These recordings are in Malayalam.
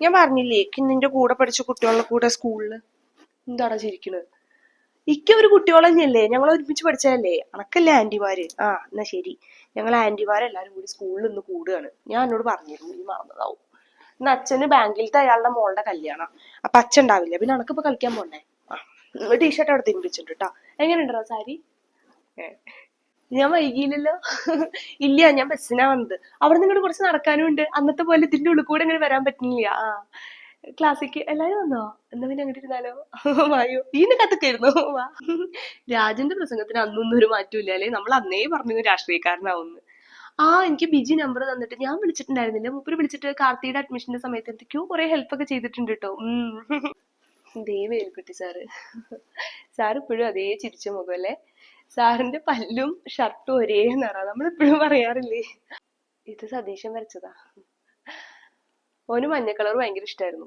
ഞാൻ പറഞ്ഞില്ലേ നിന്റെ കൂടെ പഠിച്ച കുട്ടികളുടെ കൂടെ സ്കൂളില്. എന്താടാ ചിരിക്കണത്? ഇക്ക ഒരു കുട്ടിയോളം തന്നെയല്ലേ, ഞങ്ങൾ ഒരുമിച്ച് പഠിച്ചതല്ലേ. അണക്കല്ലേ ആന്റിമാര്. ആ എന്നാ ശരി, ഞങ്ങൾ ആന്റിമാരെല്ലാരും കൂടി സ്കൂളിൽ ഒന്ന് കൂടുകയാണ്. ഞാൻ എന്നോട് പറഞ്ഞിരുന്നു, നീ മറന്നതാവും. ഇന്ന് അച്ഛന് ബാങ്കിലത്തെ അയാളുടെ മോളുടെ കല്യാണം. അപ്പൊ അച്ഛൻ ഉണ്ടാവില്ല, പിന്നെ അണക്കിപ്പോ കളിക്കാൻ പോണ്ടേ. ആ ടീഷർട്ട് അവിടെ തിരിപ്പിച്ചിട്ടുണ്ട് കേട്ടോ. എങ്ങനെയുണ്ടോ സാരി? ഞാൻ വൈകിയില്ലല്ലോ. ഇല്ല, ഞാൻ ബസ്സിനാ വന്നത്. അവിടെ നിങ്ങോട്ട് കുറച്ച് നടക്കാനും ഉണ്ട്. അന്നത്തെ പോലെ ഇതിന്റെ ഉള്ളിൽ കൂടെ ഇങ്ങനെ വരാൻ പറ്റുന്നില്ല. ആ ക്ലാസ്സിക്ക് എല്ലാരും വന്നോ? എന്നാ പിന്നെ അങ്ങോട്ട് ഇരുന്നാലോ? വായോ, ഈന്റെ കത്തൊക്കെയായിരുന്നു. വാ. രാജന്റെ പ്രസംഗത്തിന് അന്നൊന്നും ഒരു മാറ്റം ഇല്ല അല്ലേ? നമ്മൾ അന്നേ പറഞ്ഞു രാഷ്ട്രീയക്കാരനാവുന്നു. ആ എനിക്ക് ബിജി നമ്പർ തന്നിട്ട് ഞാൻ വിളിച്ചിട്ടുണ്ടായിരുന്നില്ല. മൂപ്പര് വിളിച്ചിട്ട് കാർത്തിയുടെ അഡ്മിഷന്റെ സമയത്ത് എന്തൊക്കെയോ കുറെ ഹെൽപ്പ് ഒക്കെ ചെയ്തിട്ടുണ്ട് കേട്ടോ. ദേവേൽക്കുട്ടി സാറ്. സാറ് ഇപ്പോഴും അതേ ചിരിച്ച മുഖമല്ലേ? സാറിന്റെ പല്ലും ഷർട്ടും ഒരേ നിറ. നമ്മളിപ്പോഴും പറയാറില്ലേ. ഇത് സതീശൻ വരച്ചതാ. ഓന് മഞ്ഞ കളർ ഭയങ്കര ഇഷ്ടമായിരുന്നു.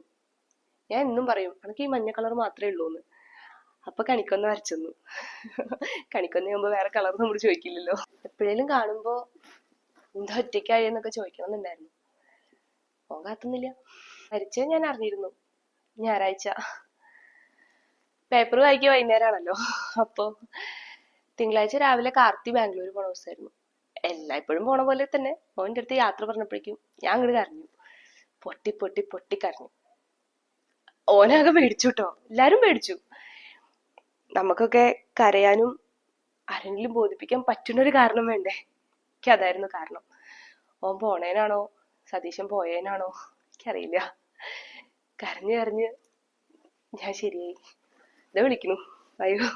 ഞാൻ എന്നും പറയും എനിക്ക് ഈ മഞ്ഞ കളർ മാത്രമേ ഉള്ളൂന്ന്. അപ്പൊ കണിക്കൊന്ന വരച്ചെന്നു. കണിക്കൊന്നയാകുമ്പോ വേറെ കളർ നമ്മൾ ചോദിക്കില്ലല്ലോ. എപ്പോഴേലും കാണുമ്പോ എന്താ ഒറ്റയ്ക്കായി എന്നൊക്കെ ചോദിക്കണമെന്നുണ്ടായിരുന്നു. ഓൻ കാത്തുന്നില്ല. വരച്ചത് ഞാൻ അറിഞ്ഞിരുന്നു. ഞായറാഴ്ച പേപ്പർ വായിക്കുക വൈകുന്നേരമാണല്ലോ. അപ്പൊ തിങ്കളാഴ്ച രാവിലെ കാർത്തി ബാംഗ്ലൂർ പോണ ദിവസമായിരുന്നു. എല്ലായ്പ്പോഴും പോണ പോലെ തന്നെ ഓൻ്റെ അടുത്ത് യാത്ര പറഞ്ഞപ്പോഴേക്കും ഞാൻ അങ്ങോട്ട് കരഞ്ഞു. പൊട്ടി പൊട്ടി പൊട്ടി കരഞ്ഞു. ഓനാകെ പേടിച്ചു കേട്ടോ. എല്ലാരും പേടിച്ചു. നമുക്കൊക്കെ കരയാനും ആരെങ്കിലും ബോധിപ്പിക്കാൻ പറ്റുന്ന ഒരു കാരണം വേണ്ടേ? എനിക്ക് അതായിരുന്നു കാരണം. ഓൻ പോണേനാണോ സതീശൻ പോയേനാണോ എനിക്കറിയില്ല. കരഞ്ഞ് കരഞ്ഞ് ഞാൻ ശരിയായി. ഇതാ വിളിക്കണു. അയ്യോ.